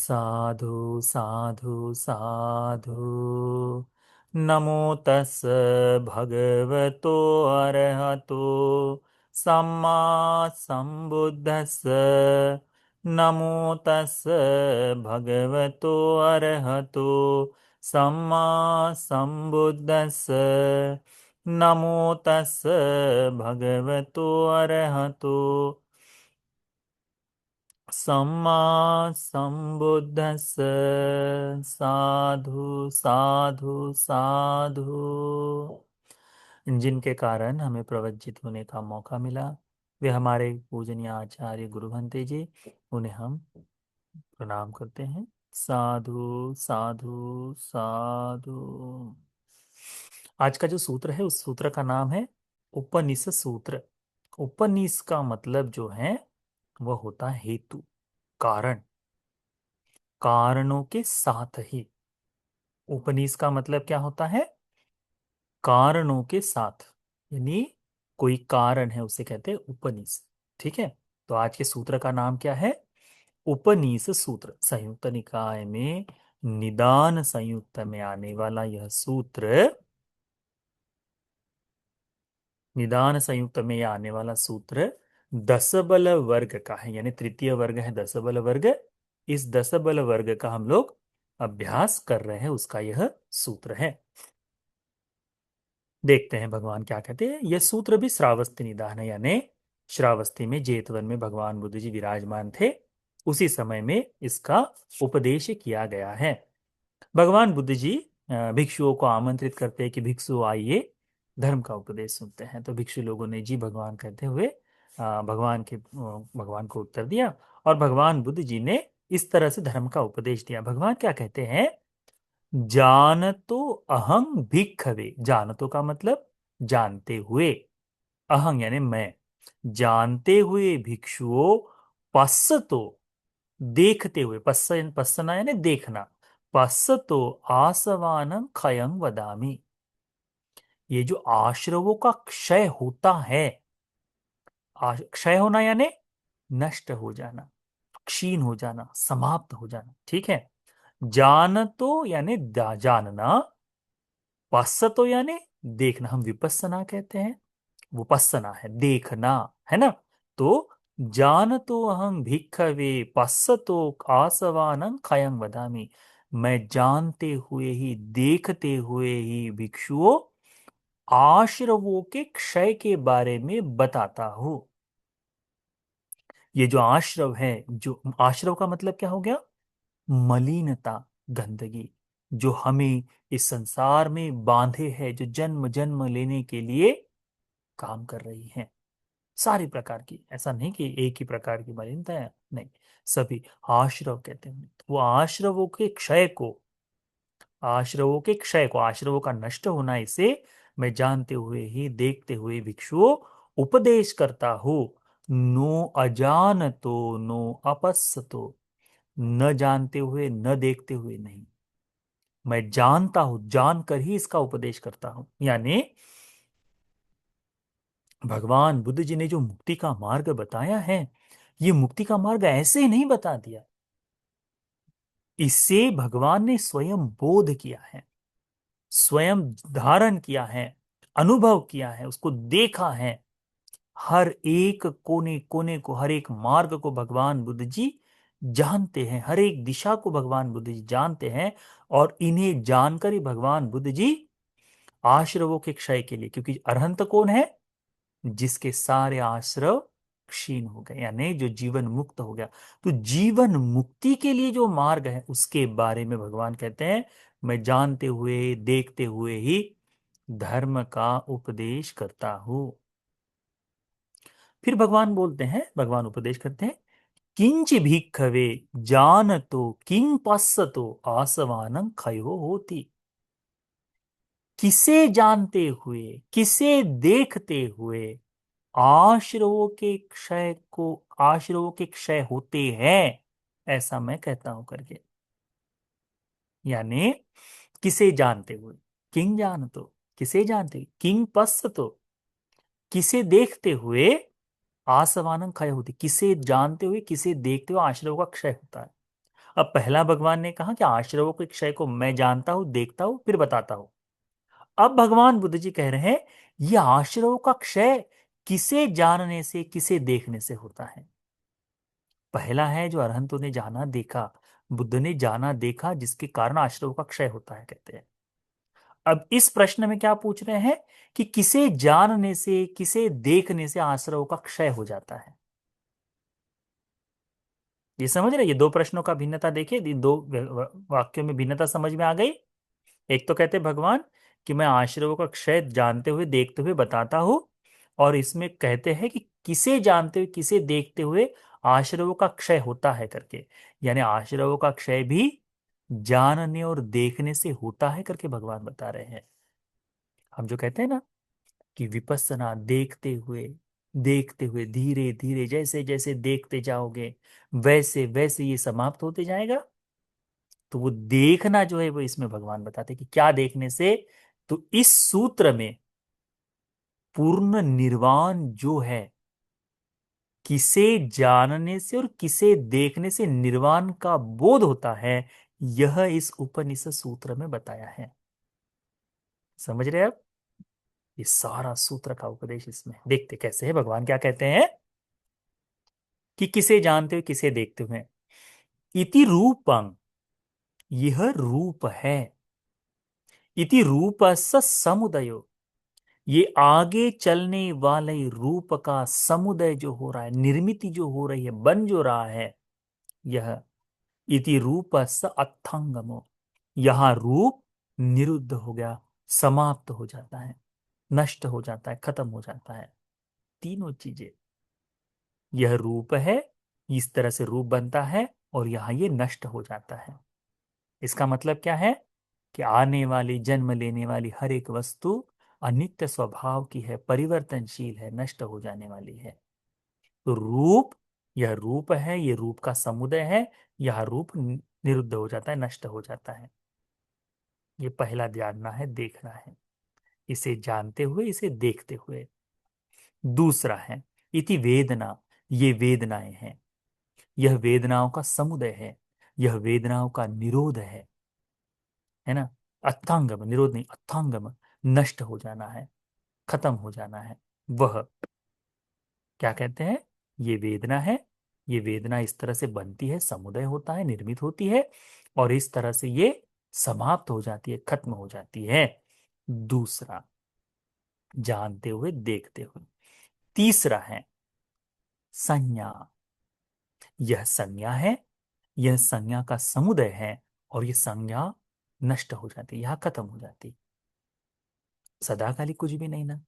साधु साधु साधु। नमो तस् भगवतो अरहतो सम्मा संबुद्धस्स। नमो तस् भगवतो अरहतो सम्मा संबुद्धस्स। नमो तस् भगवतो अरहतो सम्मा संबुद्धस्स। साधु साधु साधु। जिनके कारण हमें प्रवज्जित होने का मौका मिला वे हमारे पूजनीय आचार्य गुरु भंते जी। उन्हें हम प्रणाम करते हैं। साधु साधु साधु। आज का जो सूत्र है उस सूत्र का नाम है उपनिषद सूत्र। उपनिष का मतलब जो है वह होता है हेतु, कारण, कारणों के साथ ही। उपनिष का मतलब क्या होता है? कारणों के साथ, यानी कोई कारण है उसे कहते हैं उपनिष। ठीक है, तो आज के सूत्र का नाम क्या है? उपनिष सूत्र। संयुक्त निकाय में निदान संयुक्त में आने वाला यह सूत्र, निदान संयुक्त में आने वाला सूत्र दस बल वर्ग का है, यानी तृतीय वर्ग है दस बल वर्ग। इस दस बल वर्ग का हम लोग अभ्यास कर रहे हैं, उसका यह सूत्र है। देखते हैं भगवान क्या कहते हैं। यह सूत्र भी श्रावस्ती निदान है, यानी श्रावस्ती में जेतवन में भगवान बुद्ध जी विराजमान थे, उसी समय में इसका उपदेश किया गया है। भगवान बुद्ध जी भिक्षुओं को आमंत्रित करते हैं कि भिक्षु आइए धर्म का उपदेश सुनते हैं। तो भिक्षु लोगों ने जी भगवान कहते हुए भगवान को उत्तर दिया, और भगवान बुद्ध जी ने इस तरह से धर्म का उपदेश दिया। भगवान क्या कहते हैं? जानतो अहं भिक्खवे। जानतो का मतलब जानते हुए, अहं यानी मैं, जानते हुए भिक्षुओं, पश्यतो देखते हुए, पश्यना यानी देखना, पश्यतो आसवानं क्षयं वदामि। ये जो आश्रवों का क्षय होता है, क्षय होना यानी नष्ट हो जाना, क्षीण हो जाना, समाप्त हो जाना। ठीक है, जानतो यानी जानना, पश्यतो यानी देखना, हम विपස්සना कहते हैं, विपස්සना है देखना, है ना। तो जानतो अहं भिक्खवे पश्यतो आसवानं क्षयं वदामि। मैं जानते हुए ही, देखते हुए ही भिक्षुओं आश्रवों के क्षय के बारे में बताता हूं। ये जो आश्रव है, जो आश्रव का मतलब क्या हो गया? मलिनता, गंदगी, जो हमें इस संसार में बांधे है, जो जन्म जन्म लेने के लिए काम कर रही है, सारी प्रकार की। ऐसा नहीं कि एक ही प्रकार की मलिनता है, नहीं, सभी आश्रव कहते हैं। तो वो आश्रवों के क्षय को, आश्रवों के क्षय को, आश्रवों का नष्ट होना, इसे मैं जानते हुए ही, देखते हुए भिक्षुओं उपदेश करता हूं। नो अजानतो नो अपस्सतो। न जानते हुए, न देखते हुए नहीं, मैं जानता हूं, जानकर ही इसका उपदेश करता हूं। यानी भगवान बुद्ध जी ने जो मुक्ति का मार्ग बताया है, ये मुक्ति का मार्ग ऐसे ही नहीं बता दिया, इससे भगवान ने स्वयं बोध किया है, स्वयं धारण किया है, अनुभव किया है, उसको देखा है। हर एक कोने कोने को, हर एक मार्ग को भगवान बुद्ध जी जानते हैं, हर एक दिशा को भगवान बुद्ध जी जानते हैं। और इन्हें जानकर ही भगवान बुद्ध जी आश्रवों के क्षय के लिए, क्योंकि अरहंत कौन है? जिसके सारे आश्रव क्षीण हो गए, यानी जो जीवन मुक्त हो गया। तो जीवन मुक्ति के लिए जो मार्ग है, उसके बारे में भगवान कहते हैं मैं जानते हुए, देखते हुए ही धर्म का उपदेश करता हूं। फिर भगवान बोलते हैं, भगवान उपदेश करते हैं, किंच भिक्खवे जानतो किं पश्यतो आसवानं क्षयो होती। किसे जानते हुए, किसे देखते हुए आश्रवों के क्षय को, आश्रवों के क्षय होते हैं, ऐसा मैं कहता हूं करके। यानी किसे जानते हुए, किंग जान तो, किसे जानते, किंग पश्य तो, किसे देखते हुए आसवानम क्षय होती, किसे जानते हुए, किसे देखते हुए आश्रव का क्षय होता है। अब पहला भगवान ने कहा कि आश्रवों के क्षय को मैं जानता हूं, देखता हूं, फिर बताता हूं। अब भगवान बुद्ध जी कह रहे हैं यह आश्रवों का क्षय किसे जानने से, किसे देखने से होता है। पहला है जो अरहंतों ने जाना देखा, बुद्ध ने जाना देखा, जिसके कारण आश्रवों का क्षय होता है, कहते हैं। अब इस प्रश्न में क्या पूछ रहे हैं कि किसे जानने से, किसे देखने से आश्रवों का क्षय हो जाता है। ये समझ रहे, ये दो प्रश्नों का भिन्नता देखिए, इन दो वाक्यों में भिन्नता समझ में आ गई। एक तो कहते भगवान कि मैं आश्रवों का क्षय जानते हुए, देखते हुए बताता हूं, और इसमें कहते हैं कि किसे जानते हुए, किसे देखते हुए आश्रवों का क्षय होता है करके, यानी आश्रवों का क्षय भी जानने और देखने से होता है करके भगवान बता रहे हैं। हम जो कहते हैं ना कि विपස්සना देखते हुए धीरे धीरे, जैसे जैसे देखते जाओगे वैसे वैसे ये समाप्त होते जाएगा। तो वो देखना जो है वो इसमें भगवान बताते हैं कि क्या देखने से। तो इस सूत्र में पूर्ण निर्वाण जो है, किसे जानने से और किसे देखने से निर्वाण का बोध होता है, यह इस उपनिषद सूत्र में बताया है। समझ रहे आप? ये सारा सूत्र का उपदेश इसमें देखते कैसे है। भगवान क्या कहते हैं कि किसे जानते हुए, किसे देखते हुए। इति रूपं, यह रूप है। इति रूपस्य समुदयो, ये आगे चलने वाले रूप का समुदय जो हो रहा है, निर्मित जो हो रही है, बन जो रहा है, यह इति रूपस्य अर्थांगमो, यहां रूप निरुद्ध हो गया, समाप्त हो जाता है, नष्ट हो जाता है, खत्म हो जाता है। तीनों चीजें, यह रूप है, इस तरह से रूप बनता है, और यहां ये नष्ट हो जाता है। इसका मतलब क्या है कि आने वाली, जन्म लेने वाली हर एक वस्तु अनित्य स्वभाव की है, परिवर्तनशील है, नष्ट हो जाने वाली है। तो रूप, यह रूप है, यह रूप का समुदय है, यह रूप निरुद्ध हो जाता है, नष्ट हो जाता है। ये पहला जानना है, देखना है, इसे जानते हुए, इसे देखते हुए। दूसरा है इति वेदना, ये वेदनाएं हैं, यह वेदनाओं का समुदय है, यह वेदनाओं का निरोध है ना। अथांगम, निरोध नहीं, अथांगम, नष्ट हो जाना है, खत्म हो जाना है। वह क्या कहते हैं, ये वेदना है, ये वेदना इस तरह से बनती है, समुदय होता है, निर्मित होती है, और इस तरह से ये समाप्त हो जाती है, खत्म हो जाती है। दूसरा, जानते हुए, देखते हुए। तीसरा है संज्ञा, यह संज्ञा है, यह संज्ञा का समुदय है, और यह संज्ञा नष्ट हो जाती है, यह खत्म हो जाती है। सदाकालिक कुछ भी नहीं ना,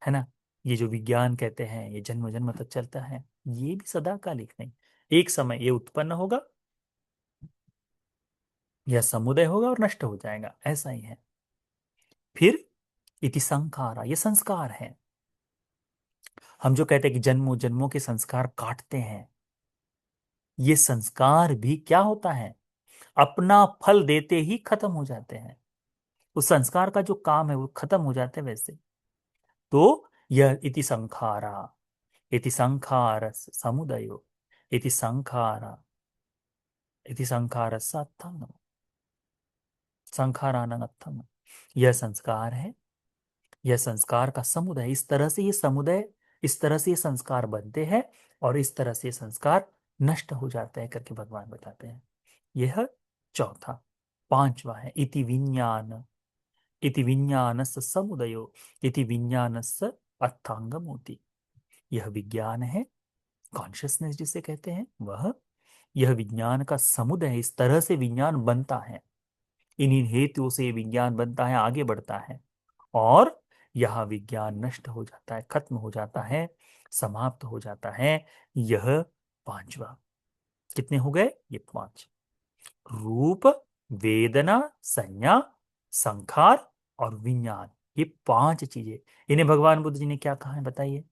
है ना। ये जो विज्ञान कहते हैं ये जन्म जन्म तक चलता है, ये भी सदाकालिक नहीं। एक समय ये उत्पन्न होगा, यह समुदय होगा और नष्ट हो जाएगा, ऐसा ही है। फिर इति संखारा, ये संस्कार है। हम जो कहते हैं कि जन्मों जन्मों के संस्कार काटते हैं, ये संस्कार भी क्या होता है, अपना फल देते ही खत्म हो जाते हैं। उस संस्कार का जो काम है वो खत्म हो जाते हैं वैसे। तो यह इति संखार समुदयो, इति संखारा, इति संखारस्य अर्थम, संखारानर्थम, यह संस्कार है, यह संस्कार का समुदाय, इस तरह से ये समुदाय, इस तरह से ये संस्कार बनते हैं, और इस तरह से ये संस्कार नष्ट हो जाते हैं करके भगवान बताते हैं। यह चौथा। पांचवा है इति विज्ञान, इति विज्ञानस्य समुदयो, इति विज्ञानस्य अर्थांगमोति, यह विज्ञान है, कॉन्शियसनेस जिसे कहते हैं वह, यह विज्ञान का समुदाय है, इस तरह से विज्ञान बनता है, इन्हीं हेतुओं से विज्ञान बनता है, आगे बढ़ता है, और यह विज्ञान नष्ट हो जाता है, खत्म हो जाता है, समाप्त हो जाता है। यह पांचवा। कितने हो गए? ये पांच। रूप, वेदना, संज्ञा, संखार और विज्ञान, ये पांच चीजें। इन्हें भगवान बुद्ध जी ने क्या कहा है बताइए?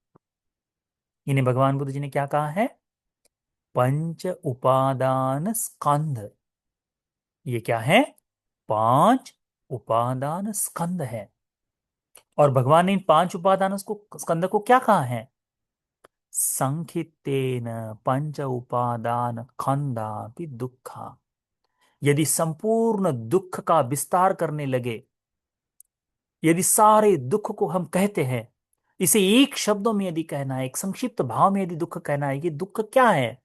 इन्हें भगवान बुद्ध जी ने क्या कहा है? पंच उपादान स्कंध। ये क्या है? पांच उपादान स्कंद है। और भगवान ने इन पांच उपादान को, स्कंद को क्या कहा है? संखित्तेन पंच उपादान खंडापि दुखा। यदि संपूर्ण दुख का विस्तार करने लगे, यदि सारे दुख को हम कहते हैं, इसे एक शब्दों में यदि कहना है, एक संक्षिप्त भाव में यदि दुख कहना है, ये दुख क्या है,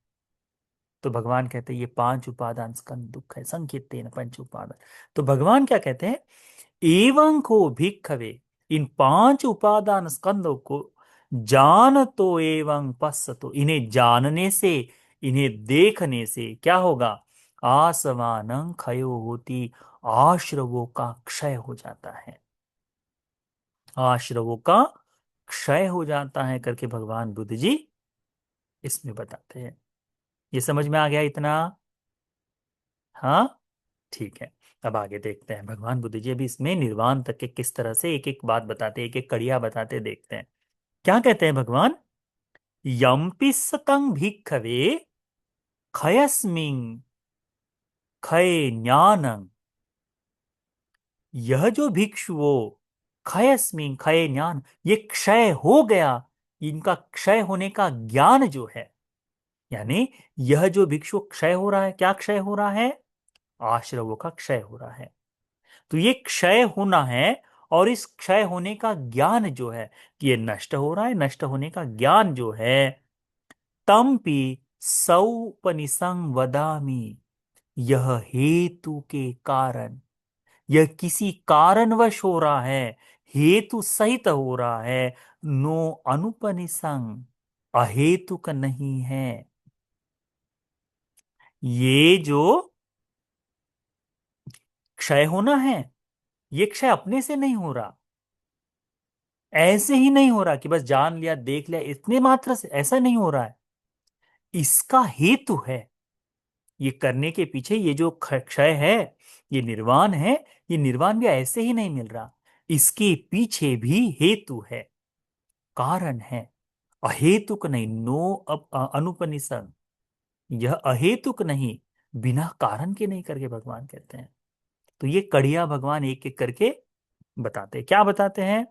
तो भगवान कहते हैं ये पांच उपादान स्कंद दुख है। संकीर्तेन पंच उपादान। तो भगवान क्या कहते हैं, एवं को भिक्खवे, इन पांच उपादान स्कंदों को जान तो एवं पश्य, तो इन्हें जानने से, इन्हें देखने से क्या होगा, आसवानं क्षयो होती, आश्रवों का क्षय हो जाता है, आश्रवों का क्षय हो जाता है करके भगवान बुद्ध जी इसमें बताते हैं। ये समझ में आ गया इतना? हाँ, ठीक है। अब आगे देखते हैं भगवान बुद्ध जी अभी इसमें निर्वाण तक के किस तरह से एक एक बात बताते, एक एक कड़िया बताते, देखते हैं क्या कहते हैं भगवान। यम्पि सतं भिक्खवे खयस्मिन खय ज्ञानं, यह जो भिक्षुओ खयस्मिन खय ज्ञान, ये क्षय हो गया, इनका क्षय होने का ज्ञान जो है, यानी यह जो भिक्षु क्षय हो रहा है, क्या क्षय हो रहा है, आश्रवों का क्षय हो रहा है। तो ये क्षय होना है, और इस क्षय होने का ज्ञान जो है कि ये नष्ट हो रहा है, नष्ट होने का ज्ञान जो है, तम्पि सौपनिसंग वदामि, यह हेतु के कारण, यह किसी कारणवश हो रहा है, हेतु सहित हो रहा है, नो अनुपनिसंग, अहेतुक नहीं है। ये जो क्षय होना है, ये क्षय अपने से नहीं हो रहा, ऐसे ही नहीं हो रहा कि बस जान लिया देख लिया इतने मात्र से, ऐसा नहीं हो रहा है। इसका हेतु है, ये करने के पीछे ये जो क्षय है, ये निर्वाण है, ये निर्वाण भी ऐसे ही नहीं मिल रहा, इसके पीछे भी हेतु है, कारण है, अहेतुक नहीं, नो अनुपनिषद, यह अहेतुक नहीं, बिना कारण के नहीं करके भगवान कहते हैं। तो ये कड़िया भगवान एक एक करके बताते हैं। क्या बताते हैं,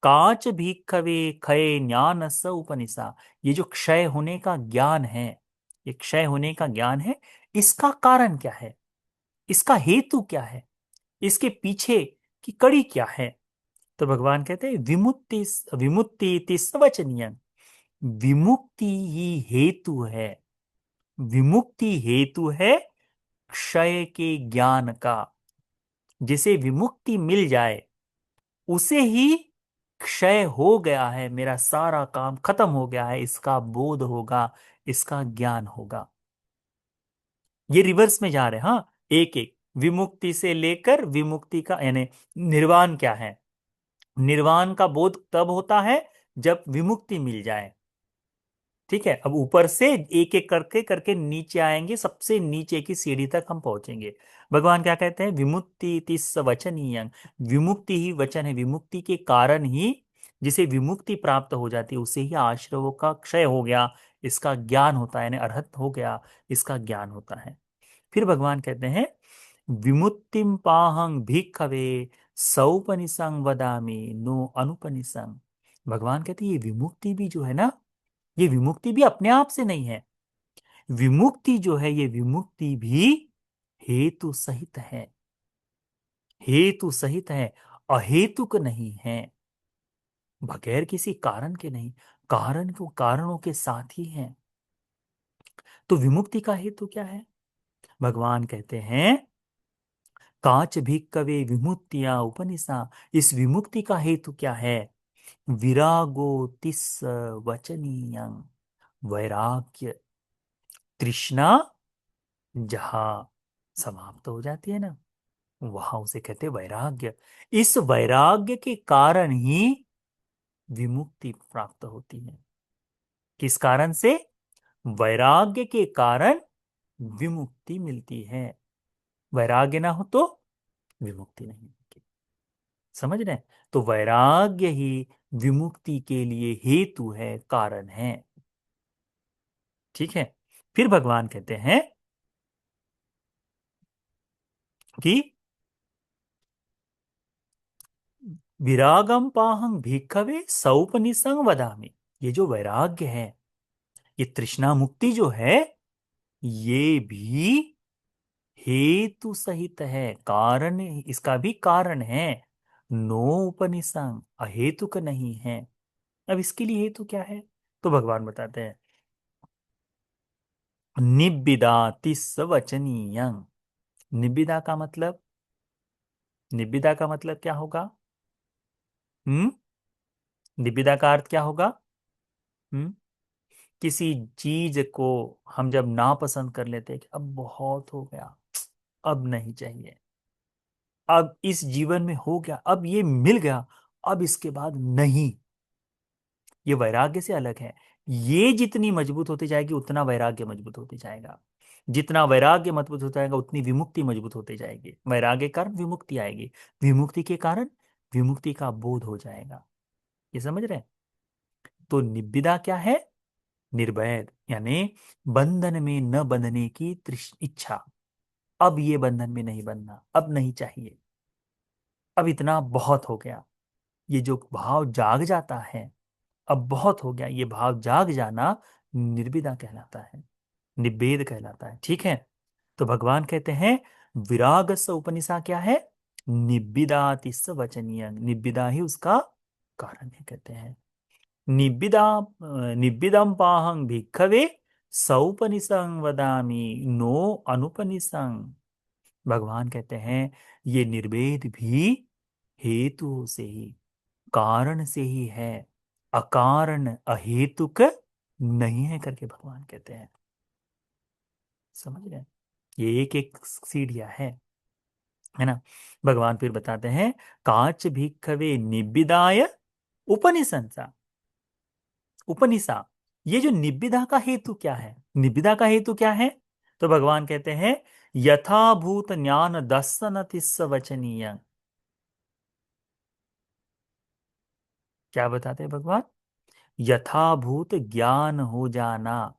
काच भिक्खवे क्षय ज्ञान स उपनिषा, ये जो क्षय होने का ज्ञान है, ये क्षय होने का ज्ञान है, इसका कारण क्या है, इसका हेतु क्या है, इसके पीछे की कड़ी क्या है। तो भगवान कहते हैं विमुक्ति, विमुक्ति वचनीय, विमुक्ति ही हेतु है, विमुक्ति हेतु है क्षय के ज्ञान का। जिसे विमुक्ति मिल जाए उसे ही क्षय हो गया है, मेरा सारा काम खत्म हो गया है, इसका बोध होगा, इसका ज्ञान होगा। ये रिवर्स में जा रहे हैं, हाँ, एक एक विमुक्ति से लेकर विमुक्ति का, यानी निर्वाण क्या है, निर्वाण का बोध तब होता है जब विमुक्ति मिल जाए। ठीक है, अब ऊपर से एक एक करके करके नीचे आएंगे, सबसे नीचे की सीढ़ी तक हम पहुंचेंगे। भगवान क्या कहते हैं, विमुक्ति तिस्स वचनीयं, विमुक्ति ही वचन है, विमुक्ति के कारण ही, जिसे विमुक्ति प्राप्त हो जाती है उसे ही आश्रवों का क्षय हो गया, इसका ज्ञान होता है, यानी अर्हत हो गया, इसका ज्ञान होता है। फिर भगवान कहते हैं विमुक्तिम पाहं भिक्खवे सौपनिषं वदामि नो अनुपनिषं। भगवान कहते हैं ये विमुक्ति भी जो है ना, ये विमुक्ति भी अपने आप से नहीं है, विमुक्ति जो है, ये विमुक्ति भी हेतु सहित है, हेतु सहित है, अहेतुक नहीं है, बगैर किसी कारण के नहीं, कारण को कारणों के साथ ही है। तो विमुक्ति का हेतु क्या है, भगवान कहते हैं कांच भिक्कवे विमुक्तिया उपनिषा, इस विमुक्ति का हेतु क्या है, विरागो तिस्स वचनीयं, वैराग्य, तृष्णा जहां समाप्त हो जाती है ना, वहां उसे कहते हैं वैराग्य। इस वैराग्य के कारण ही विमुक्ति प्राप्त होती है। किस कारण से, वैराग्य के कारण विमुक्ति मिलती है, वैराग्य ना हो तो विमुक्ति नहीं मिलती। समझ रहे हैं? तो वैराग्य ही विमुक्ति के लिए हेतु है, कारण है। ठीक है, फिर भगवान कहते हैं कि विरागम पाहं भिक्खवे सौपनिषं वदामि, ये जो वैराग्य है, ये तृष्णा मुक्ति जो है ये भी हेतु सहित है, कारण, इसका भी कारण है। नो उपनिषद, अहेतुक नहीं है। अब इसके लिए हेतु क्या है? तो भगवान बताते हैं, निब्बिदाति वचनीय। निब्बिदा का मतलब, निब्बिदा का मतलब क्या होगा? हम्म निब्बिदा का अर्थ क्या होगा? हम्म किसी चीज को हम जब नापसंद कर लेते हैं कि अब बहुत हो गया, अब नहीं चाहिए, अब इस जीवन में हो गया, अब ये मिल गया, अब इसके बाद नहीं। ये वैराग्य से अलग है। ये जितनी मजबूत होती जाएगी उतना वैराग्य मजबूत होती जाएगा। जितना वैराग्य मजबूत होता जाएगा उतनी विमुक्ति मजबूत होती जाएगी। वैराग्य के कारण विमुक्ति आएगी, विमुक्ति के कारण विमुक्ति का बोध हो जाएगा। ये समझ रहे हैं? तो निब्बिदा क्या है? निर्भय, यानी बंधन में न बंधने की इच्छा। अब ये बंधन में नहीं बनना, अब नहीं चाहिए, अब इतना बहुत हो गया। ये जो भाव जाग जाता है, अब बहुत हो गया, ये भाव जाग जाना निर्विदा कहलाता है, निब्बेद कहलाता है। ठीक है? तो भगवान कहते हैं विराग स उपनिषा क्या है? निब्बिदाति स वचनीय, निब्बिदा ही उसका कारण है। कहते हैं निब्बिदा, निब्बिदम पाहं भिक्खवे सौपनिषं वदामि नो अनुपनिषं। भगवान कहते हैं ये निर्वेद भी हेतु से ही, कारण से ही है, अकारण अहेतुक नहीं है करके भगवान कहते हैं। समझ रहे हैं? ये एक एक सीढ़ियां है ना। भगवान फिर बताते हैं काच भिक्खवे निब्बिदाय उपनिषंसा। उपनिषा, ये जो निब्बिदा का हेतु क्या है? निब्बिदा का हेतु क्या है? तो भगवान कहते हैं यथाभूत ज्ञान दर्शन तिस्स वचनीय। क्या बताते हैं भगवान? यथाभूत ज्ञान हो जाना,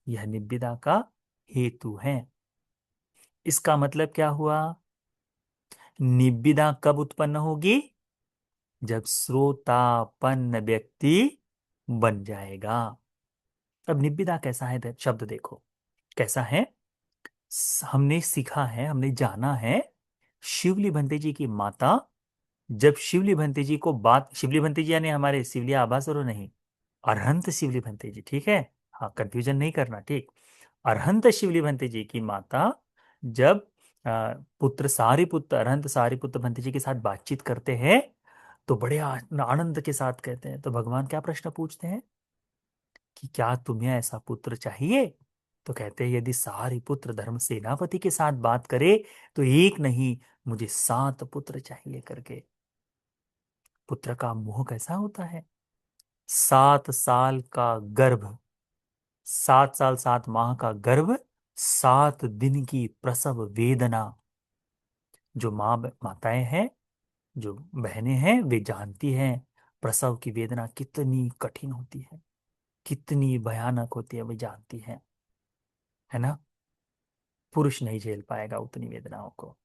यह निब्बिदा का हेतु है। इसका मतलब क्या हुआ? निब्बिदा कब उत्पन्न होगी? जब श्रोतापन्न व्यक्ति बन जाएगा। अब निब्बिदा कैसा है? शब्द देखो कैसा है। हमने सीखा है, हमने जाना है, शिवली भंते जी की माता, जब शिवली भंते जी को बात, शिवली भंते जी यानी हमारे शिवलिया आभासुर नहीं, अरहंत शिवली भंते जी, ठीक है? हाँ, कंफ्यूजन नहीं करना, ठीक। अरहंत शिवली भंते जी की माता जब पुत्र सारिपुत्र, अरहंत सारिपुत्र भंते जी के साथ बातचीत करते हैं तो बड़े आनंद के साथ कहते हैं। तो भगवान क्या प्रश्न पूछते हैं कि क्या तुम्हें ऐसा पुत्र चाहिए? तो कहते हैं यदि सारी पुत्र धर्म सेनापति के साथ बात करे तो एक नहीं, मुझे 7 पुत्र चाहिए करके। पुत्र का मोह कैसा होता है? 7 साल का गर्भ, 7 साल 7 माह का गर्भ, 7 दिन की प्रसव वेदना, जो माताएं हैं, जो बहनें हैं, वे जानती हैं प्रसव की वेदना कितनी कठिन होती है, कितनी भयानक होती है, वे जानती हैं, है ना। पुरुष नहीं झेल पाएगा उतनी वेदनाओं को,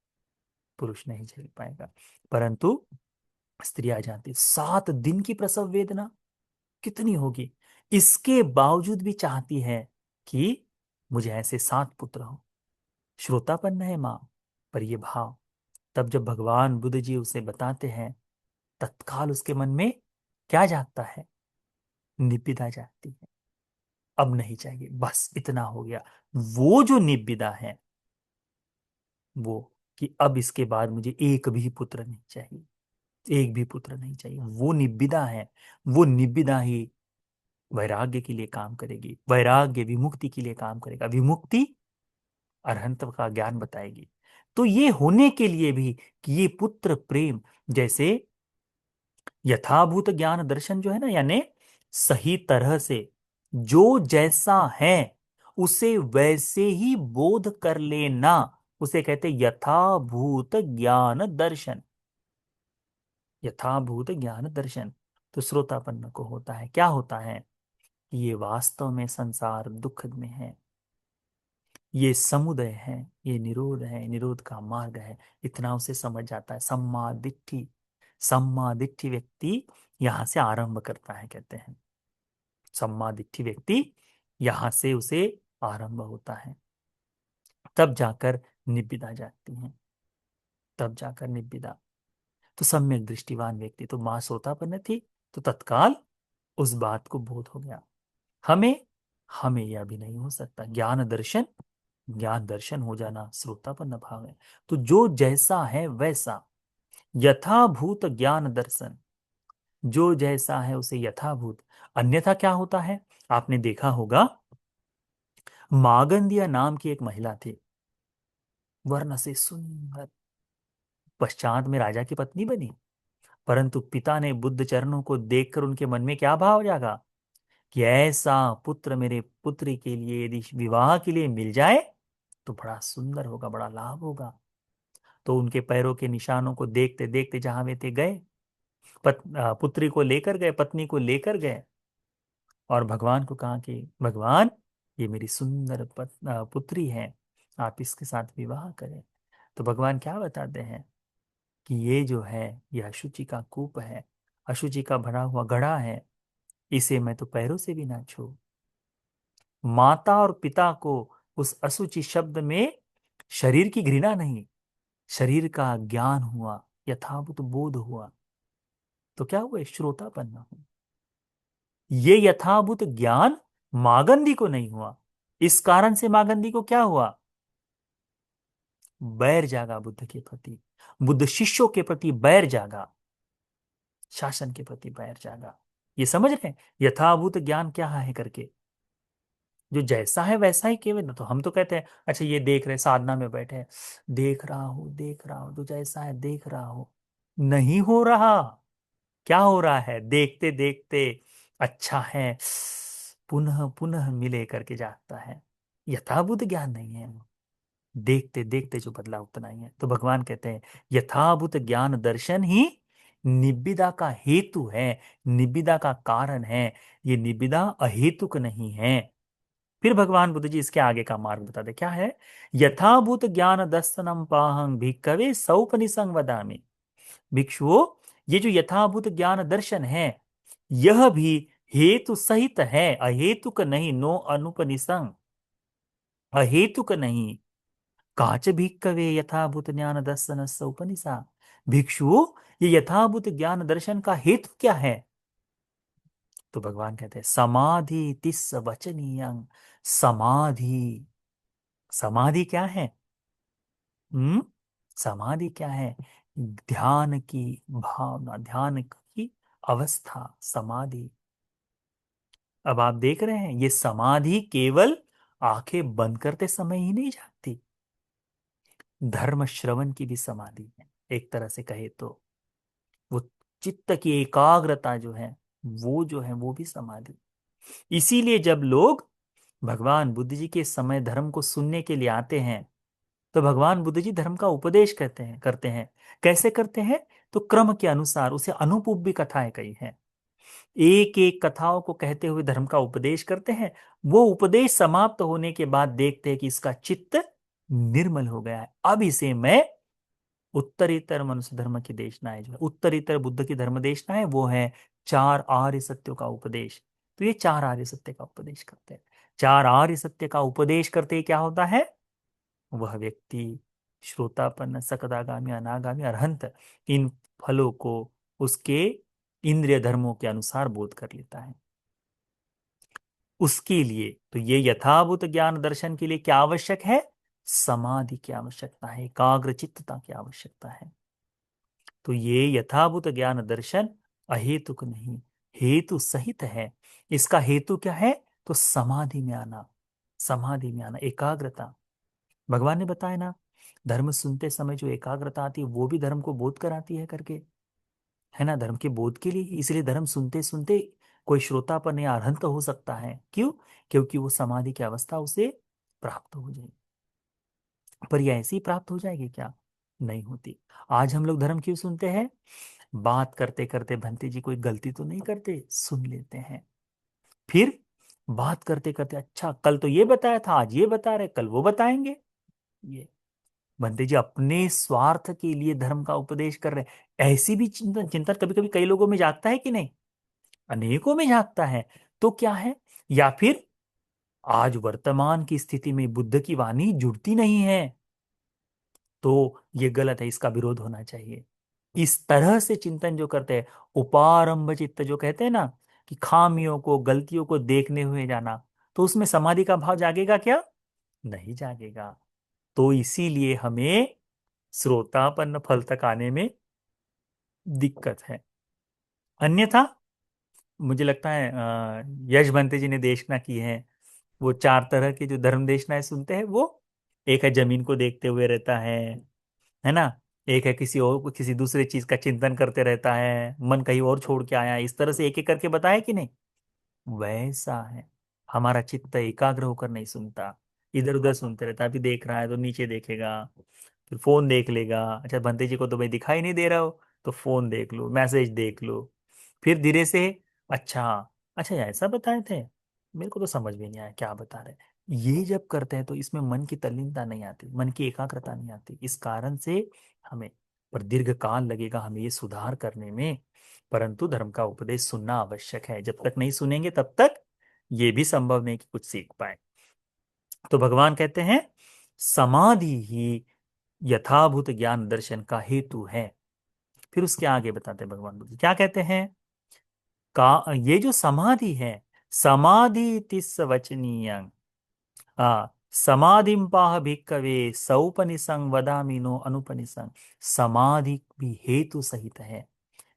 पुरुष नहीं झेल पाएगा, परंतु स्त्रियां जानती। 7 दिन की प्रसव वेदना कितनी होगी, इसके बावजूद भी चाहती है कि मुझे ऐसे 7 पुत्र हो। श्रोतापन्न है मां, पर ये भाव, तब जब भगवान बुद्ध जी उसे बताते हैं, तत्काल उसके मन में क्या जागता है? निब्बिदा जागती है। अब नहीं चाहिए, बस इतना हो गया। वो जो निब्बिदा है वो, कि अब इसके बाद मुझे एक भी पुत्र नहीं चाहिए, एक भी पुत्र नहीं चाहिए, वो निब्बिदा है। वो निब्बिदा ही वैराग्य के लिए काम करेगी, वैराग्य विमुक्ति के लिए काम करेगा, विमुक्ति अरहंत का ज्ञान बताएगी। तो ये होने के लिए भी कि ये पुत्र प्रेम, जैसे यथाभूत ज्ञान दर्शन जो है ना, यानी सही तरह से जो जैसा है उसे वैसे ही बोध कर लेना, उसे कहते यथाभूत ज्ञान दर्शन। यथाभूत ज्ञान दर्शन तो श्रोतापन्न को होता है। क्या होता है? ये वास्तव में संसार दुख में है, ये समुदय है, ये निरोध है, निरोध का मार्ग है, इतना उसे समझ जाता है। सम्मा दिट्ठी, सम्मा दिट्ठी व्यक्ति यहां से आरंभ करता है। कहते हैं सम्मा दिट्ठी व्यक्ति यहां से उसे आरंभ होता है, तब जाकर निब्बिदा जागती है, तब जाकर निब्बिदा। तो सम्यक दृष्टिवान व्यक्ति तो मां सोतापन्न थी, तो तत्काल उस बात को बोध हो गया। हमें हमें यह भी नहीं हो सकता। ज्ञान दर्शन, ज्ञान दर्शन हो जाना श्रोतापन्न भाव है। तो जो जैसा है वैसा, यथाभूत ज्ञान दर्शन, जो जैसा है उसे यथाभूत। अन्यथा क्या होता है, आपने देखा होगा, मागंदिया नाम की एक महिला थी, वर्ण से सुंदर, पश्चात में राजा की पत्नी बनी। परंतु पिता ने बुद्ध चरणों को देखकर उनके मन में क्या भाव जागा कि ऐसा पुत्र मेरे पुत्री के लिए यदि विवाह के लिए मिल जाए तो बड़ा सुंदर होगा, बड़ा लाभ होगा। तो उनके पैरों के निशानों को देखते देखते जहां वे थे गए, पुत्री को लेकर गए, पत्नी को लेकर गए, और भगवान को कहा कि भगवान, ये मेरी सुंदर पुत्री है, आप इसके साथ विवाह करें। तो भगवान क्या बताते हैं कि ये जो है, ये अशुचि का कूप है, अशुचि का भरा हुआ घड़ा है, इसे मैं तो पैरों से भी ना छू। माता और पिता को उस असुचि शब्द में शरीर की घृणा नहीं, शरीर का ज्ञान हुआ, यथाभूत बोध हुआ। तो क्या हुआ, श्रोतापन्न हुआ। ये यथाभूत ज्ञान मागंदी को नहीं हुआ। इस कारण से मागंदी को क्या हुआ, बैर जागा बुद्ध के प्रति, बुद्ध शिष्यों के प्रति बैर जागा, शासन के प्रति बैर जागा। ये समझ रहे हैं यथाभूत ज्ञान क्या है करके, जो जैसा है वैसा ही केवल। तो हम तो कहते हैं अच्छा ये देख रहे, साधना में बैठे हैं, देख रहा हूं तो जैसा है देख रहा हूं, नहीं हो रहा। क्या हो रहा है, देखते देखते अच्छा है, पुनः पुनः मिले करके जागता है, यथाभूत ज्ञान नहीं है। देखते देखते जो बदलाव उतना ही है। तो भगवान कहते हैं यथाभूत ज्ञान दर्शन ही निब्बिदा का हेतु है, निब्बिदा का कारण है। ये निब्बिदा अहेतुक नहीं है। फिर भगवान बुद्ध जी इसके आगे का मार्ग बताते क्या है, यथाभूत ज्ञान दर्शनम पाहं भिक्खवे सौपनिषं वदामि। भिक्षुओं, ये जो यथाभूत ज्ञान दर्शन है, यह भी हेतु सहित है, अहेतुक नहीं। नो अनुपनिषं, अहेतुक नहीं। काच भिक्खवे यथाभूत ज्ञान दर्शन उपनिषा। भिक्षुओं, ये यथाभूत ज्ञान दर्शन का हेतु क्या है। तो भगवान कहते हैं समाधि तिस्स वचनीयं। समाधि, समाधि क्या है, हम्म, समाधि क्या है, ध्यान की भावना, ध्यान की अवस्था, समाधि। अब आप देख रहे हैं ये समाधि केवल आंखें बंद करते समय ही नहीं जागती, धर्म श्रवण की भी समाधि है एक तरह से कहे तो। वो चित्त की एकाग्रता जो है, वो जो है वो भी समाधि। इसीलिए जब लोग भगवान बुद्ध जी के समय धर्म को सुनने के लिए आते हैं, तो भगवान बुद्ध जी धर्म का उपदेश करते हैं। कैसे करते हैं, तो क्रम के अनुसार। उसे अनुपूप भी कथाएं कही हैं, एक एक कथाओं को कहते हुए धर्म का उपदेश करते हैं। वो उपदेश समाप्त होने के बाद देखते हैं कि इसका चित्त निर्मल हो गया है, अब इसे मैं उत्तरीतर मनुष्य धर्म की देशनाएं, जो है उत्तरीतर बुद्ध की धर्म देशनाएं, वो है चार आर्य सत्यों का उपदेश। तो ये चार आर्य सत्य का उपदेश करते हैं। चार आर्य सत्य का उपदेश करते ही क्या होता है, वह व्यक्ति श्रोतापन्न, सकदागामी, अनागामी, अरहंत, इन फलों को उसके इंद्रिय धर्मों के अनुसार बोध कर लेता है। उसके लिए तो ये यथाभूत ज्ञान दर्शन के लिए क्या आवश्यक है, समाधि की आवश्यकता है, एकाग्र चित्तता की आवश्यकता है। तो ये यथाभूत ज्ञान दर्शन अहेतुक नहीं, हेतु सहित है। इसका हेतु क्या है, तो समाधि में आना, समाधि में आना, एकाग्रता। भगवान ने बताया ना, धर्म सुनते समय जो एकाग्रता आती है वो भी धर्म को बोध कराती है करके, है ना, धर्म के बोध के लिए ही। इसलिए धर्म सुनते सुनते कोई श्रोतापन या अरहंत हो सकता है। क्यों, क्योंकि वो समाधि की अवस्था उसे प्राप्त हो जाएगी। पर यह ऐसी प्राप्त हो जाएगी क्या, नहीं होती। आज हम लोग धर्म क्यों सुनते हैं, बात करते करते भंते जी कोई गलती तो नहीं करते, सुन लेते हैं। फिर बात करते करते अच्छा कल तो ये बताया था, आज ये बता रहे, कल वो बताएंगे। ये भंते जी अपने स्वार्थ के लिए धर्म का उपदेश कर रहे हैं। ऐसी भी चिंतन चिंतन कभी कभी कई लोगों में जागता है कि नहीं, अनेकों में जागता है। तो क्या है, या फिर आज वर्तमान की स्थिति में बुद्ध की वाणी जुड़ती नहीं है, तो ये गलत है, इसका विरोध होना चाहिए। इस तरह से चिंतन जो करते हैं, उपारंभ चित्त जो कहते हैं ना, कि खामियों को, गलतियों को देखने हुए जाना, तो उसमें समाधि का भाव जागेगा क्या? नहीं जागेगा। तो इसीलिए हमें श्रोतापन्न फल तक आने में दिक्कत है। अन्यथा मुझे लगता है यश बंते जी ने देशना की है, वो चार तरह की जो धर्म देशनाएं सुनते हैं वो, एक है जमीन को देखते हुए रहता है ना, एक है किसी और, किसी दूसरे चीज का चिंतन करते रहता है, मन कहीं और छोड़ के आया, इस तरह से एक एक करके बताया कि नहीं? वैसा है। हमारा चित्त एकाग्र होकर नहीं सुनता, इधर उधर सुनते रहता। अभी देख रहा है तो नीचे देखेगा, फिर फोन देख लेगा। अच्छा भंते जी को तो भाई दिखाई नहीं दे रहा हो, तो फोन देख लो, मैसेज देख लो। फिर धीरे से, अच्छा, अच्छा ऐसा बताए थे, मेरे को तो समझ में नहीं आया क्या बता रहे। ये जब करते हैं तो इसमें मन की तल्लीनता नहीं आती, मन की एकाग्रता नहीं आती। इस कारण से हमें, पर दीर्घ काल लगेगा हमें ये सुधार करने में। परंतु धर्म का उपदेश सुनना आवश्यक है। जब तक नहीं सुनेंगे तब तक ये भी संभव नहीं कि कुछ सीख पाए। तो भगवान कहते हैं समाधि ही यथाभूत ज्ञान दर्शन का हेतु है। फिर उसके आगे बताते हैं भगवान बुद्ध क्या कहते हैं। का ये जो समाधि है, समाधि तिस्स वचनीय, समाधिम पाह भिक्कवे सौपनिसंग वदामिनो अनुपनिसंग। समाधि भी हेतु सहित है।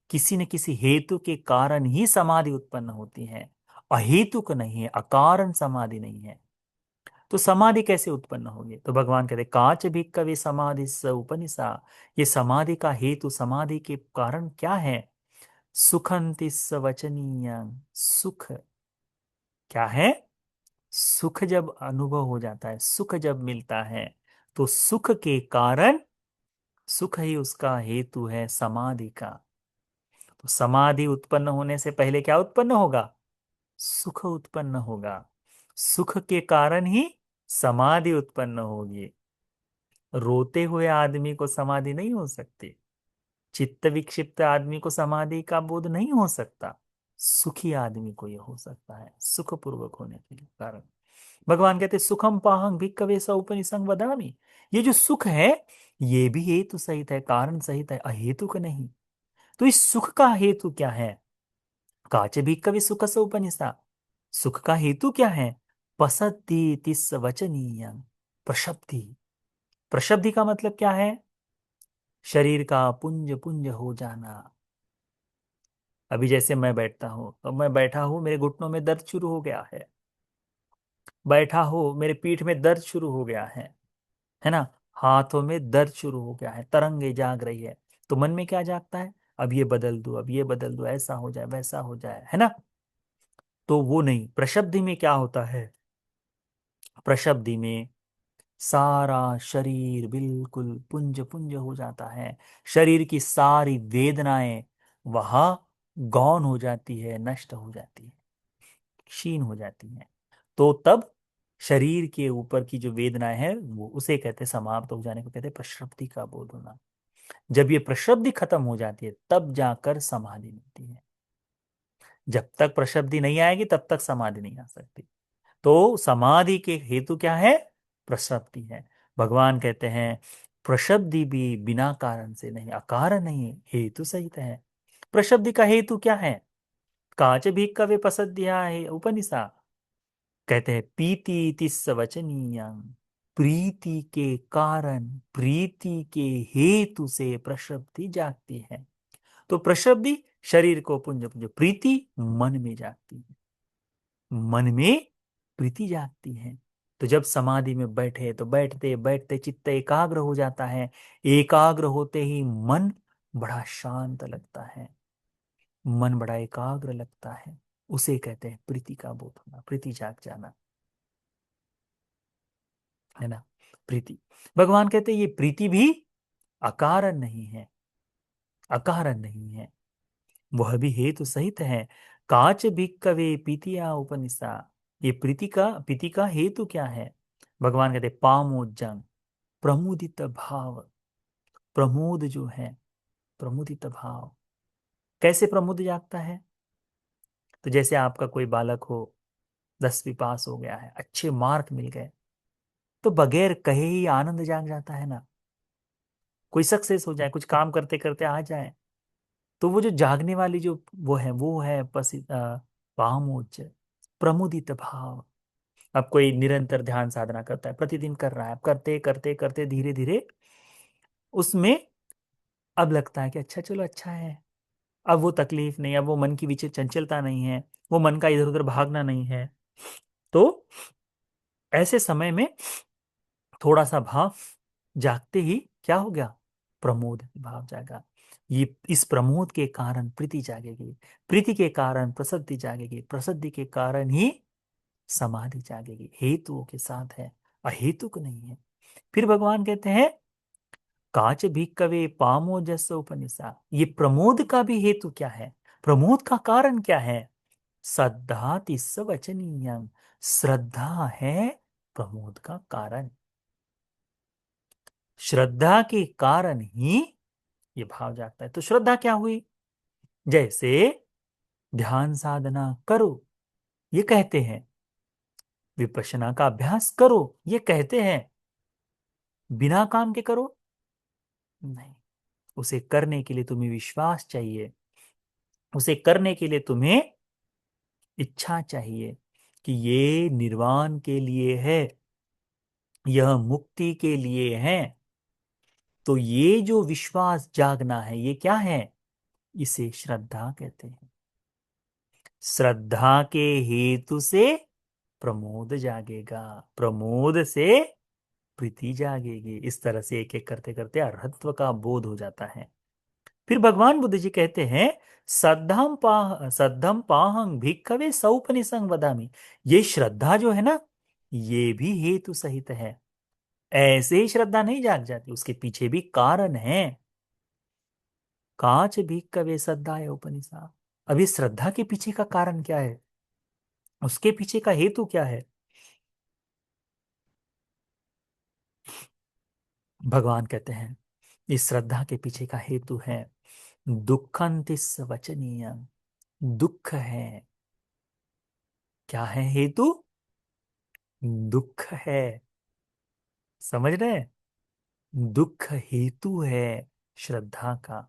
किसी न किसी हेतु के कारण ही समाधि उत्पन्न होती है, अहेतुक नहीं है, अकारण समाधि नहीं है। तो समाधि कैसे उत्पन्न होगी? तो भगवान कहते काच भी कवि समाधि स उपनिषा। ये समाधि का हेतु, समाधि के कारण क्या है? सुखंति स वचनीय। सुख क्या है? सुख जब अनुभव हो जाता है, सुख जब मिलता है, तो सुख के कारण, सुख ही उसका हेतु है समाधि का। तो समाधि उत्पन्न होने से पहले क्या उत्पन्न होगा? सुख उत्पन्न होगा। सुख के कारण ही समाधि उत्पन्न होगी। रोते हुए आदमी को समाधि नहीं हो सकती, चित्त विक्षिप्त आदमी को समाधि का बोध नहीं हो सकता। सुखी आदमी को यह हो सकता है, सुख पूर्वक होने के कारण। भगवान कहते सुखम पाहंग भिक्खवे स उपनिषंग वदामि। ये जो सुख है, ये भी हेतु सहित है, कारण सहित है, अहेतुक नहीं। तो इस सुख का हेतु क्या है? काच भिक्खवे सुख स उपनिषा। सुख का हेतु क्या है? पसद्दि तिस्स वचनीय। प्रशब्दि। प्रशब्दि का मतलब क्या है? शरीर का पुंज पुंज हो जाना। अभी जैसे मैं बैठता हूँ, तो मैं बैठा हूँ, मेरे घुटनों में दर्द शुरू हो गया है। बैठा हूँ, मेरे पीठ में दर्द शुरू हो गया है ना। हाथों में दर्द शुरू हो गया है, तरंगे जाग रही है। तो मन में क्या जागता है? अब ये बदल दो, अब ये बदल दो, ऐसा हो जाए, वैसा हो जाए, है ना। तो वो नहीं, प्रशब्दी में क्या होता है? प्रशब्दी में सारा शरीर बिल्कुल पुंज पुंज हो जाता है। शरीर की सारी वेदनाएं वहां गौण हो जाती है, नष्ट हो जाती है, क्षीण हो जाती है। तो तब शरीर के ऊपर की जो वेदनाएं है, वो उसे कहते हैं समाप्त हो जाने को कहते हैं प्रशब्दि का बोध होना। जब ये प्रशब्दि खत्म हो जाती है तब जाकर समाधि मिलती है। जब तक प्रशब्दि नहीं आएगी तब तक समाधि नहीं आ सकती। तो समाधि के हेतु क्या है? प्रशब्दि है। भगवान कहते हैं प्रशब्दि भी बिना कारण से नहीं, अकारण नहीं, हेतु सहित है। प्रशब्दि का हेतु क्या है? काच भी कवे पसद्या है उपनिषा। कहते हैं पीति तिस्स वचनीय। प्रीति के कारण, प्रीति के हेतु से प्रशब्दि जागती है। तो प्रशब्दि शरीर को पुंज पुंज, प्रीति मन में जागती है, मन में प्रीति जागती है। तो जब समाधि में बैठे तो बैठते बैठते चित्त एकाग्र हो जाता है। एकाग्र होते ही मन बड़ा शांत लगता है, मन बड़ा एकाग्र लगता है। उसे कहते हैं प्रीति का बोध होना, प्रीति जाग जाना, है ना। प्रीति, भगवान कहते हैं ये प्रीति भी अकारण नहीं है, अकारण नहीं है, वह भी हेतु सहित है। काच भिक्कवे पीतिया उपनिषा। ये प्रीति का हेतु क्या है? भगवान कहते पामोजंग, प्रमुदित भाव। प्रमोद जो है, प्रमुदित भाव, कैसे प्रमुद जागता है? तो जैसे आपका कोई बालक हो, 10वीं पास हो गया है, अच्छे मार्क मिल गए, तो बगैर कहे ही आनंद जाग जाता है ना। कोई सक्सेस हो जाए, कुछ काम करते करते आ जाए, तो वो जो जागने वाली जो वो है पामोच, प्रमुदित भाव। अब कोई निरंतर ध्यान साधना करता है, प्रतिदिन कर रहा है, अब करते करते करते धीरे धीरे उसमें अब लगता है कि अच्छा, चलो अच्छा है, अब वो तकलीफ नहीं, अब वो मन की विचलित चंचलता नहीं है, वो मन का इधर उधर भागना नहीं है। तो ऐसे समय में थोड़ा सा भाव जागते ही क्या हो गया, प्रमोद भाव जागा। ये इस प्रमोद के कारण प्रीति जागेगी, प्रीति के कारण प्रसिद्धि जागेगी, प्रसिद्धि के कारण ही समाधि जागेगी। हेतुओं के साथ है, अहेतुक नहीं है। फिर भगवान कहते हैं काच भी कवे पामो जस उपनिषा। ये प्रमोद का भी हेतु क्या है, प्रमोद का कारण क्या है? श्रद्धा तिस्स वचनीयम। श्रद्धा है प्रमोद का कारण। श्रद्धा के कारण ही ये भाव जागता है। तो श्रद्धा क्या हुई? जैसे ध्यान साधना करो, ये कहते हैं, विपश्यना का अभ्यास करो, ये कहते हैं, बिना काम के करो नहीं। उसे करने के लिए तुम्हें विश्वास चाहिए, उसे करने के लिए तुम्हें इच्छा चाहिए कि ये निर्वाण के लिए है, यह मुक्ति के लिए है। तो ये जो विश्वास जागना है, ये क्या है? इसे श्रद्धा कहते हैं। श्रद्धा के हेतु से प्रमोद जागेगा, प्रमोद से प्रीति जागेगी। इस तरह से एक एक करते करते अरहत्व का बोध हो जाता है। फिर भगवान बुद्ध जी कहते हैं सद्धम पाहंग भिक्खवे सौपनिषंग वदामि। ये श्रद्धा जो है ना, ये भी हेतु सहित है। ऐसे ही श्रद्धा नहीं जाग जाती, उसके पीछे भी कारण है। काच भिक्खवे श्रद्धाय उपनिषा। अभी श्रद्धा के पीछे का कारण क्या है, उसके पीछे का हेतु क्या है? भगवान कहते हैं इस श्रद्धा के पीछे का हेतु है दुखंतिस वचनीय। दुख है, क्या है हेतु? दुख है। समझ रहे हैं? दुख हेतु है श्रद्धा का।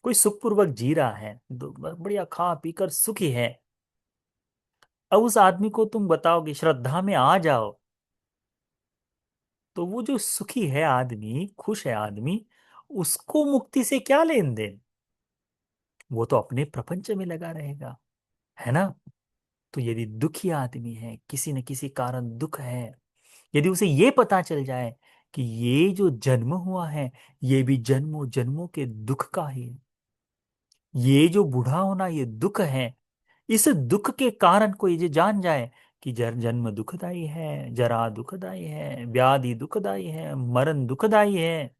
कोई सुखपूर्वक जी रहा है, बढ़िया खा पी कर सुखी है, अब उस आदमी को तुम बताओगे श्रद्धा में आ जाओ, तो वो जो सुखी है आदमी, खुश है आदमी, उसको मुक्ति से क्या लेन देन? वो तो अपने प्रपंच में लगा रहेगा, है ना। तो यदि दुखी आदमी है, किसी न किसी कारण दुख है, यदि उसे ये पता चल जाए कि ये जो जन्म हुआ है, ये भी जन्मों जन्मों के दुख का ही है, ये जो बूढ़ा होना ये दुख है, इस दुख के कारण को ये जान जाए कि जन्म दुखदाई है, जरा दुखदाई है, व्याधि दुखदाई है, मरण दुखदाई है।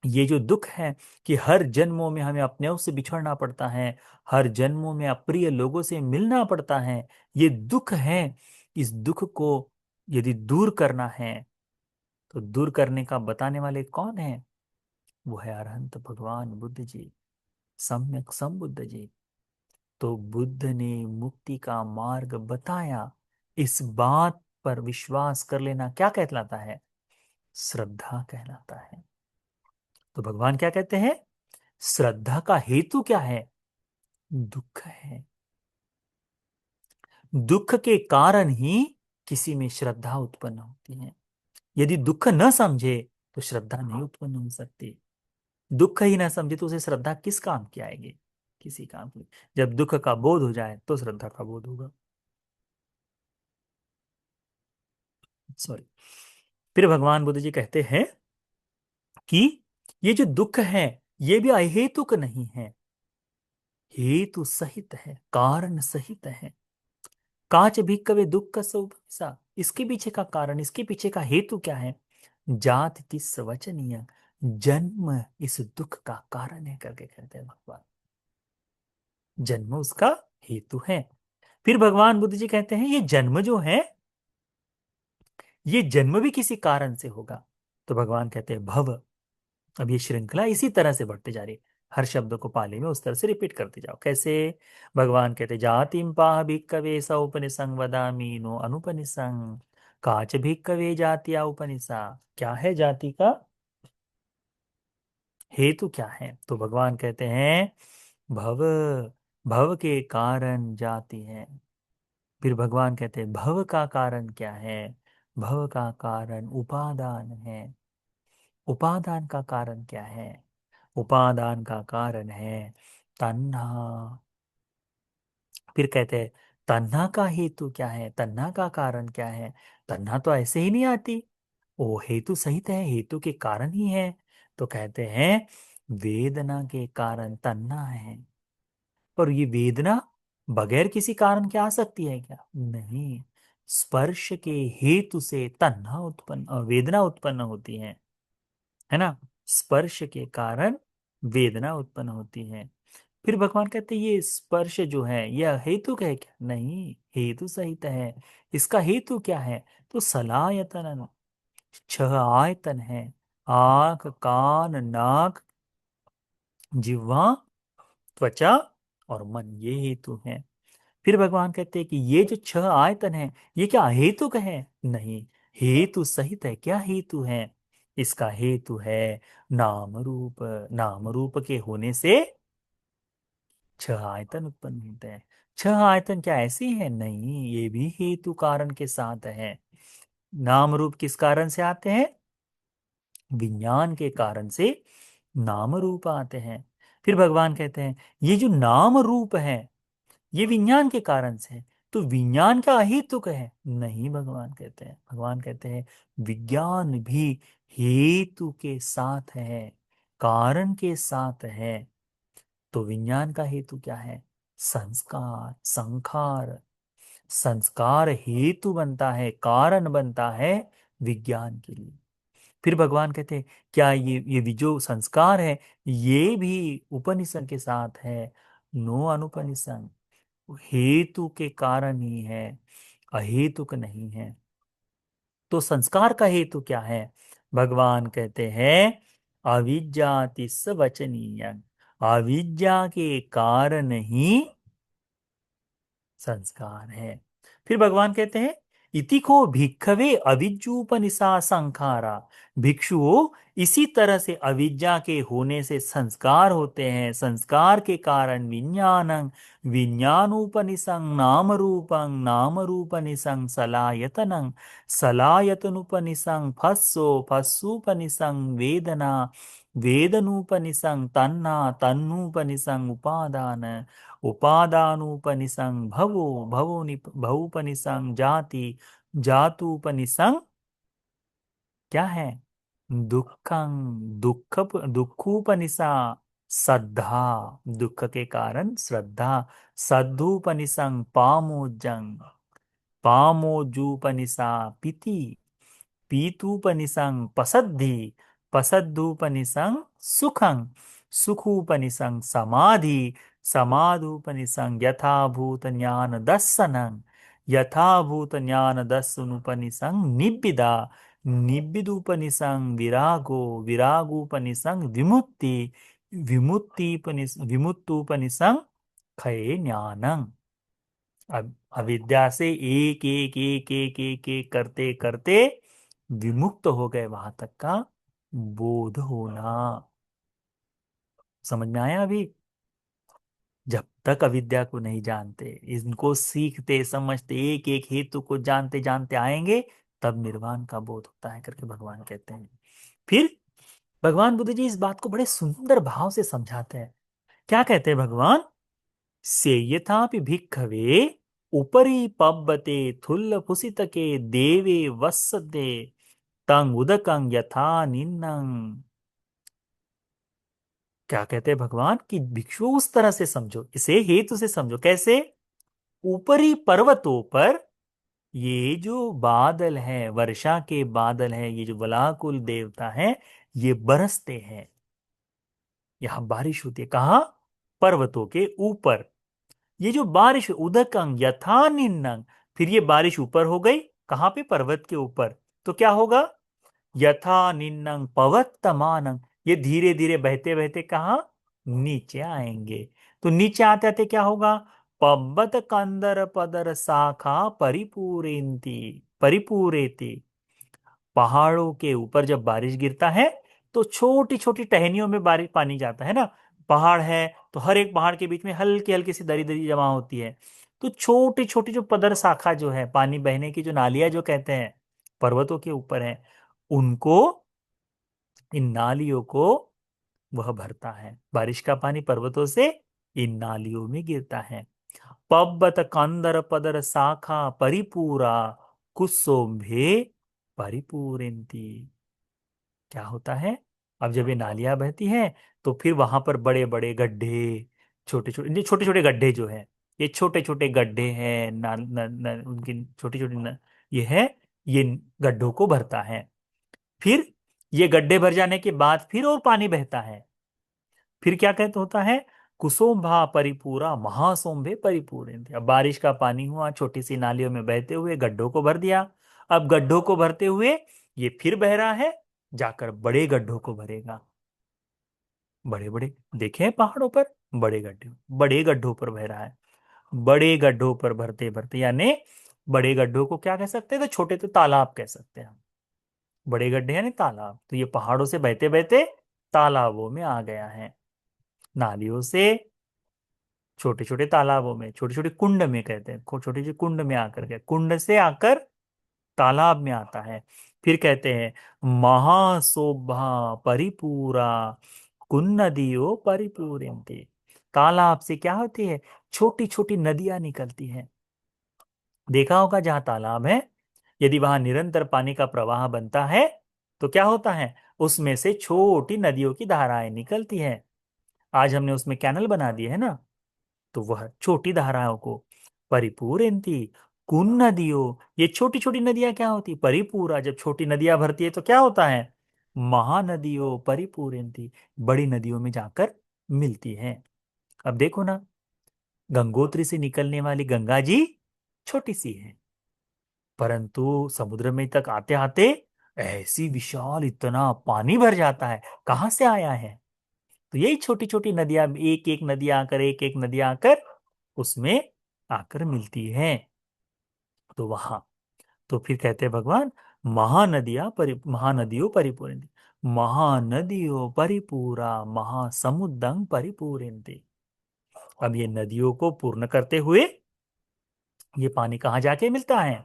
ये जो दुख है कि हर जन्मों में हमें अपने आप से बिछड़ना पड़ता है, हर जन्मों में अप्रिय लोगों से मिलना पड़ता है, ये दुख है। इस दुख को यदि दूर करना है, तो दूर करने का बताने वाले कौन है? वो है अरहंत भगवान बुद्ध जी, सम्यक संबुद्ध जी। तो बुद्ध ने मुक्ति का मार्ग बताया। इस बात पर विश्वास कर लेना क्या कहलाता है? श्रद्धा कहलाता है। तो भगवान क्या कहते हैं? श्रद्धा का हेतु क्या है? दुख है। दुख के कारण ही किसी में श्रद्धा उत्पन्न होती है। यदि दुख न समझे तो श्रद्धा नहीं उत्पन्न हो सकती। दुख ही ना समझे तो उसे श्रद्धा किस काम की आएगी? किसी काम की। जब दुख का बोध हो जाए तो श्रद्धा का बोध होगा। सॉरी। फिर भगवान बुद्ध जी कहते हैं कि ये जो दुख है, ये भी अहेतुक नहीं है, हेतु सहित है, कारण सहित है। काच भी कवे दुख का सा। इसके पीछे का कारण, इसके पीछे का हेतु क्या है? जाति तिस वचनीय। जन्म इस दुख का कारण है करके कहते हैं भगवान। जन्म उसका हेतु है। फिर भगवान बुद्ध जी कहते हैं ये जन्म जो है, ये जन्म भी किसी कारण से होगा। तो भगवान कहते हैं भव। अब ये श्रृंखला इसी तरह से बढ़ते जा रही है। हर शब्द को पाली में उस तरह से रिपीट करते जाओ। कैसे? भगवान कहते जातिम पाह भिक्खवे स उपनिषं वदामि नो अनुपनिषं। काच भिक्खवे जातिया उपनिषा। क्या है जाति का हेतु? क्या है? तो भगवान कहते हैं भव, भव के कारण जाति है। फिर भगवान कहते हैं भव का कारण क्या है? भव का कारण उपादान है। उपादान का कारण क्या है? उपादान का कारण है तन्हा। फिर कहते हैं तन्हा का हेतु क्या है? तन्हा का कारण क्या है? तन्हा तो ऐसे ही नहीं आती, वो हेतु सहित है, हेतु के कारण ही है। तो कहते हैं वेदना के कारण तन्हा है। पर ये वेदना बगैर किसी कारण के आ सकती है क्या? नहीं। स्पर्श के हेतु से तन्हा उत्पन्न वेदना उत्पन्न होती है ना। स्पर्श के कारण वेदना उत्पन्न होती है। फिर भगवान कहते हैं ये स्पर्श जो है यह हेतु है क्या? नहीं, हेतु सहित है। इसका हेतु क्या है? तो सलायतन, छह आयतन है। आंख, कान, नाक, जिह्वा, त्वचा और मन, ये हेतु है। फिर भगवान कहते हैं कि ये जो छह आयतन है ये क्या हेतु है? नहीं, हेतु सहित है। क्या हेतु है? इसका हेतु है नाम रूप। नाम रूप के होने से छह आयतन उत्पन्न होते हैं। छह आयतन क्या ऐसे ही है? नहीं, ये भी हेतु कारण के साथ है। नाम रूप किस कारण से आते हैं? विज्ञान के कारण से नाम रूप आते हैं। फिर भगवान कहते हैं ये जो नाम रूप है ये विज्ञान के कारण से है, तो विज्ञान क्या अहेतुक है? नहीं, भगवान कहते हैं विज्ञान भी हेतु के साथ है, कारण के साथ है। तो विज्ञान का हेतु क्या है? संस्कार, संखार। संस्कार हेतु बनता है, कारण बनता है विज्ञान के लिए। फिर भगवान कहते हैं क्या ये भी जो संस्कार है ये भी उपनिषद के साथ है? नो अनुपनिषद। हेतु के कारण ही है, अहेतुक नहीं है। तो संस्कार का हेतु क्या है? भगवान कहते हैं अविद्यातिस्स वचनीय। अविद्या के कारण ही संस्कार है। फिर भगवान कहते हैं इति को भिक्खवे अविज्जूपनिषा संखारा। भिक्षुओं, इसी तरह से अविद्या के होने से संस्कार होते हैं, संस्कार के कारण विज्ञानं, विज्ञानोपनिषं नाम रूपं, नाम रूपनिषं सलायतनं, सलायतनुपनिषं फस्सो, फस्सूपनिषं वेदना, वेदनूपनिषं तन्ना, तन्नूपनिषं उपादान, उपादानोपनिषं भवो, भवोपनिषं जाति, जातूपनिषं क्या है? दुखं, दुखोपनिषा श्रद्धा। दुख के कारण श्रद्धा। सद्धूपनिषं पामोजं, पामोजूपनिषा पिति, पीतूपनिषं पसद्धि, पसद्धूपनिषं सुखं, सुखूपनिषं समाधि, समाधूपनिषं यथाभूत ज्ञान दर्शनं, यथाभूत ज्ञान दर्शनुपनिषं निब्बिदा, निब्बिदुपनिषं विरागो, विरागोपनिषं विमुक्ति, विमुक्तुपनिषं खये ज्ञानं। अविद्या से एक एक एक एक एक एक करते करते विमुक्त हो गए वहां तक का बोध होना। समझ में आया? अभी जब तक अविद्या को नहीं जानते, इनको सीखते समझते एक एक हेतु को जानते जानते आएंगे तब निर्वाण का बोध होता है करके भगवान कहते हैं। फिर भगवान बुद्ध जी इस बात को बड़े सुंदर भाव से समझाते हैं। क्या कहते हैं भगवान? सेयथापि भिक्खवे उपरि पब्बते थुल्ल फुसितके देवे वස්සते तंग उदकं यथा निन्नं। क्या कहते हैं भगवान कि भिक्षु उस तरह से समझो, इसे हेतु से समझो। कैसे? ऊपरी पर्वतों पर ये जो बादल है, वर्षा के बादल है, ये जो वलाकुल देवता है, ये बरसते हैं। यहां बारिश होती है कहाँ? पर्वतों के ऊपर। ये जो बारिश उदकंग यथा निन्नंग, फिर ये बारिश ऊपर हो गई कहाँ पे? पर्वत के ऊपर। तो क्या होगा? यथा निन्नंग पवत्तमानंग, ये धीरे धीरे बहते बहते कहाँ? नीचे आएंगे। तो नीचे आते आते क्या होगा? पब्बत कंदर पदर शाखा परिपूरेंती, परिपूरेति। पहाड़ों के ऊपर जब बारिश गिरता है तो छोटी छोटी टहनियों में बारिश पानी जाता है ना। पहाड़ है तो हर एक पहाड़ के बीच में हल्की हल्की सी दरी दरी जमा होती है। तो छोटी छोटी जो पदर शाखा जो है, पानी बहने की जो नालियां जो कहते हैं, पर्वतों के ऊपर है, उनको, इन नालियों को वह भरता है। बारिश का पानी पर्वतों से इन नालियों में गिरता है। पब्बत कंदर पदर शाखा परिपूरा कुसुम्भे परिपूरंती। क्या होता है? अब जब ये नालियां बहती हैं तो फिर वहां पर बड़े बड़े गड्ढे, छोटे छोटे गड्ढे जो है, ये छोटे छोटे गड्ढे हैं, उनकी छोटी छोटी ये है, ये गड्ढों को भरता है। फिर ये गड्ढे भर जाने के बाद फिर और पानी बहता है। फिर क्या कहते होता है? कुसुम्भा परिपूरा महासुंभे परिपूर्ण। अब बारिश का पानी हुआ, छोटी सी नालियों में बहते हुए गड्ढों को भर दिया। अब गड्ढों को भरते हुए ये फिर बह रहा है, जाकर बड़े गड्ढों को भरेगा। बड़े बड़े देखे हैं पहाड़ों पर, बड़े गड्ढों पर बह रहा है। बड़े गड्ढों पर भरते भरते, यानी बड़े गड्ढों को क्या कह सकते हैं? तो छोटे तो तालाब कह सकते हैं हम। बड़े गड्ढे यानी तालाब, तो ये पहाड़ों से बहते बहते तालाबों में आ गया है। नालियों से छोटे छोटे तालाबों में, छोटे छोटे कुंड में कहते हैं, छोटे छोटे कुंड में आकर के, कुंड से आकर तालाब में आता है। फिर कहते हैं महाशोभा परिपूरा कुन्नदियो परिपूरन्ति। तालाब से क्या होती है? छोटी छोटी नदियां निकलती हैं। देखा होगा जहां तालाब है, यदि वहां निरंतर पानी का प्रवाह बनता है तो क्या होता है? उसमें से छोटी नदियों की धाराएं निकलती हैं। आज हमने उसमें कैनल बना दिए है ना, तो वह छोटी धाराओं को परिपूरंती कुन नदियों, ये छोटी छोटी नदियां क्या होती? परिपूरा, जब छोटी नदियां भरती है तो क्या होता है? महानदियों परिपूरंती, बड़ी नदियों में जाकर मिलती है। अब देखो ना, गंगोत्री से निकलने वाली गंगा जी छोटी सी है, परंतु समुद्र में तक आते आते ऐसी विशाल, इतना पानी भर जाता है। कहाँ से आया है? तो यही छोटी छोटी नदियां, एक एक नदियां आकर, एक एक नदियां आकर उसमें आकर मिलती हैं। तो वहां, तो फिर कहते हैं भगवान, महानदियों परिपूर्ण, महानदियों परिपूरा महासमुद्रं परिपूरन्ति। अब ये नदियों को पूर्ण करते हुए ये पानी कहाँ जाके मिलता है?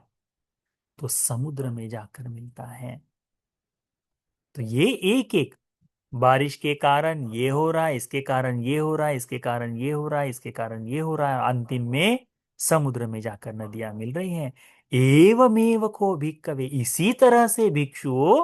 तो समुद्र में जाकर मिलता है। तो ये एक एक, बारिश के कारण ये हो रहा है, इसके कारण ये हो रहा है, इसके कारण ये हो रहा है, इसके कारण ये हो रहा है, अंतिम में समुद्र में जाकर नदियां मिल रही हैं। एवमेव को भिक्कवे, इसी तरह से भिक्षुओं,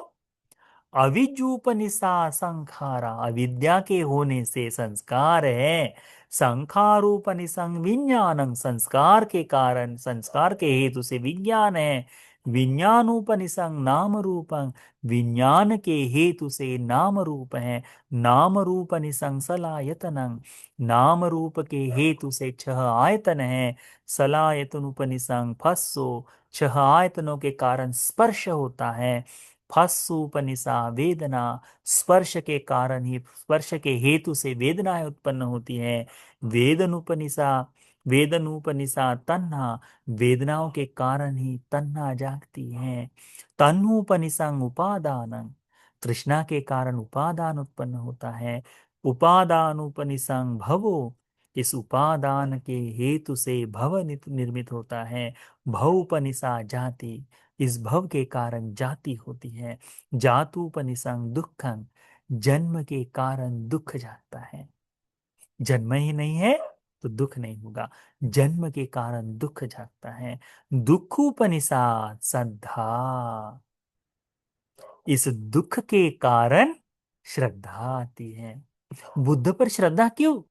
अविजूपनिषा संखारा, अविद्या के होने से संस्कार है। संखारूपनिसंग विज्ञानं, संस्कार के कारण, संस्कार के हेतु से विज्ञान है। विज्ञानोपनिसंग नाम रूपं, विज्ञान के हेतु से नाम रूप है। नाम रूप निसंग सलायतनं, नाम रूप के हेतु से छह आयतन है। सलायतन उपनिसंग फस्सो, छह आयतनों के कारण स्पर्श होता है। फस्सुपनिषा वेदना, स्पर्श के कारण ही, स्पर्श के हेतु से वेदनाएं उत्पन्न होती हैं। वेदनुपनिषा, वेदनुपनिषा तन्हा, वेदनाओं के कारण ही तन्हा जागती है। तन्नुपनिषंग उपादान, तृष्णा के कारण उपादान उत्पन्न होता है। उपादानुपनिषंग भवो, इस उपादान के हेतु से भव निर्मित होता है। भवोपनिषा जाति, इस भव के कारण जाति होती है। जातूपनिषंग दुखं, जन्म के कारण दुख जाता है। जन्म ही नहीं है तो दुख नहीं होगा, जन्म के कारण दुख जाता है। दुखोपनिषाद श्रद्धा, इस दुख के कारण श्रद्धा आती है। बुद्ध पर श्रद्धा क्यों?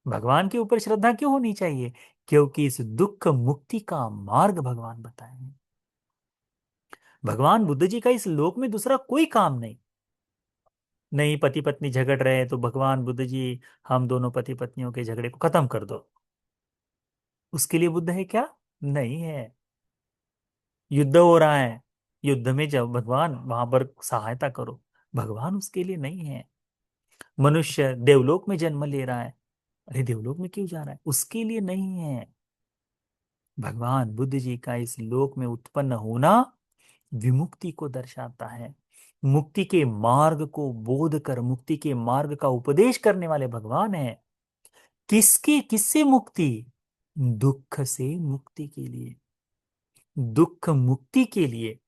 भगवान के ऊपर श्रद्धा क्यों होनी चाहिए? क्योंकि इस दुख मुक्ति का मार्ग भगवान बताएंगे। भगवान बुद्ध जी का इस लोक में दूसरा कोई काम नहीं। नहीं, पति पत्नी झगड़ रहे हैं तो भगवान बुद्ध जी, हम दोनों पति पत्नियों के झगड़े को खत्म कर दो, उसके लिए बुद्ध है क्या? नहीं है। युद्ध हो रहा है, युद्ध में जब भगवान वहां पर सहायता करो, भगवान उसके लिए नहीं है। मनुष्य देवलोक में जन्म ले रहा है, अरे देवलोक में क्यों जा रहा है, उसके लिए नहीं है। भगवान बुद्ध जी का इस लोक में उत्पन्न होना विमुक्ति को दर्शाता है। मुक्ति के मार्ग को बोध कर मुक्ति के मार्ग का उपदेश करने वाले भगवान हैं। किसकी, किससे मुक्ति? दुख से मुक्ति के लिए, दुख मुक्ति के लिए।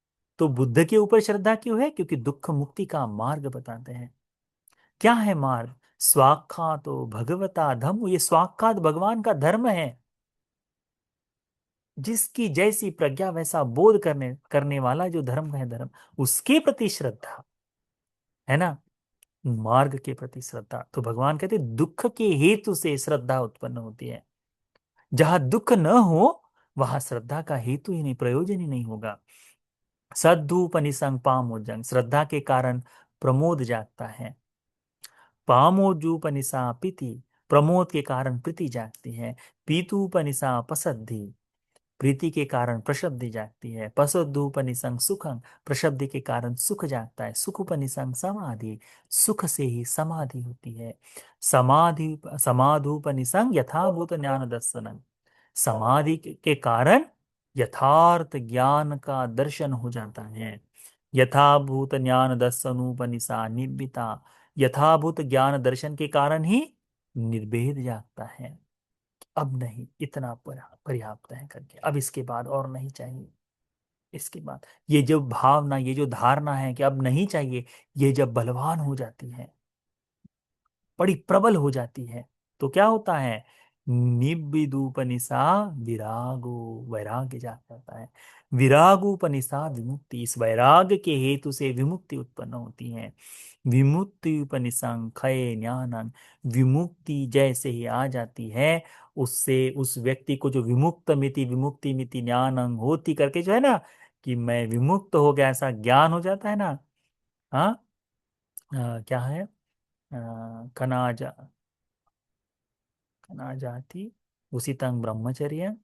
तो बुद्ध के ऊपर श्रद्धा क्यों है? क्योंकि दुख मुक्ति का मार्ग बताते हैं। क्या है मार्ग? स्वाक्षातो भगवता धम्म, ये स्वाक्षात भगवान का धर्म है। जिसकी जैसी प्रज्ञा वैसा बोध करने करने वाला जो धर्म है, धर्म, उसके प्रति श्रद्धा, है ना, मार्ग के प्रति श्रद्धा। तो भगवान कहते हैं, दुख के हेतु से श्रद्धा उत्पन्न होती है। जहां दुख न हो वहां श्रद्धा का हेतु ही नहीं, प्रयोजन ही नहीं होगा। सद्धूपनिसंग पामोजंग, श्रद्धा के कारण प्रमोद जागता है। पामोजूपनिषा पीति, प्रमोद के कारण प्रीति जागती है। पीतूपनिषा पसद्धि, प्रीति के कारण प्रशब्दि जागती है। पशुद्धूपनिसंग सुखं, प्रशब्दि के कारण सुख जागता है। सुखोपनिसंग समाधि, सुख से ही समाधि होती है। समाधि समाधूपनिसंग यथाभूत ज्ञान दर्शनम, समाधि के कारण यथार्थ ज्ञान का दर्शन हो जाता है। यथाभूत ज्ञान दर्शनोपनिषा निब्बिता, यथाभूत ज्ञान दर्शन के कारण ही निर्भेद जागता है। अब नहीं, इतना पर्याप्त है करके, अब इसके बाद और नहीं चाहिए। इसके बाद ये जो भावना, ये जो धारणा है कि अब नहीं चाहिए, ये जब बलवान हो जाती है, बड़ी प्रबल हो जाती है, तो क्या होता है? निब्बिदूपनिषा विरागो, वैराग्य जाग जाता है। विरागोपनिषा विमुक्ति, इस वैराग्य के हेतु से विमुक्ति उत्पन्न होती है। विमुक्ति उपनिषं खये ज्ञानं, विमुक्ति जैसे ही आ जाती है, उससे उस व्यक्ति को जो विमुक्ति मिति ज्ञानं होती करके जो है ना, कि मैं विमुक्त हो गया, ऐसा ज्ञान हो जाता है ना। हाँ, क्या है, कनाजा, कना जाति उसितं ब्रह्मचर्य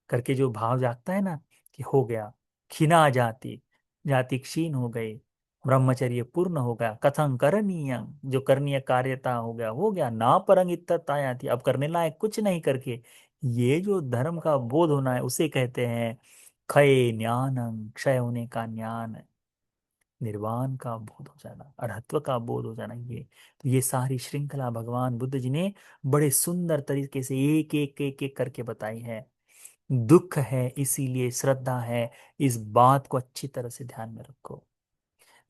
करके जो भाव जागता है ना, कि हो गया, खिना जाति, जाति क्षीण हो गई, ब्रह्मचर्य पूर्ण हो गया, कथं करणीय, जो करणीय कार्यता हो गया ना, परंग इत्तताया थी, अब करने लायक कुछ नहीं करके, ये जो धर्म का बोध होना है उसे कहते हैं क्षय ज्ञानम, क्षय होने का ज्ञान, निर्वाण का बोध हो जाना, अरहत्व का बोध हो जाना। ये तो ये सारी श्रृंखला भगवान बुद्ध जी ने बड़े सुंदर तरीके से एक एक एक एक करके बताई है। दुख है इसीलिए श्रद्धा है, इस बात को अच्छी तरह से ध्यान में रखो।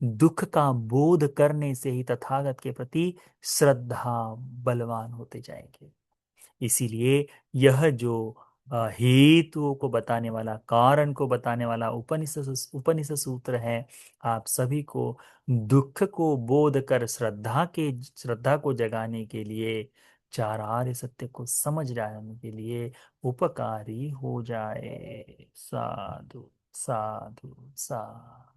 दुख का बोध करने से ही तथागत के प्रति श्रद्धा बलवान होते जाएंगे। इसीलिए यह जो हेतुओं को बताने वाला, कारण को बताने वाला उपनिषद उपनिषद सूत्र है, आप सभी को दुख को बोध कर श्रद्धा को जगाने के लिए, चार आर्य सत्य को समझ जाने के लिए उपकारी हो जाए। साधु साधु साधु।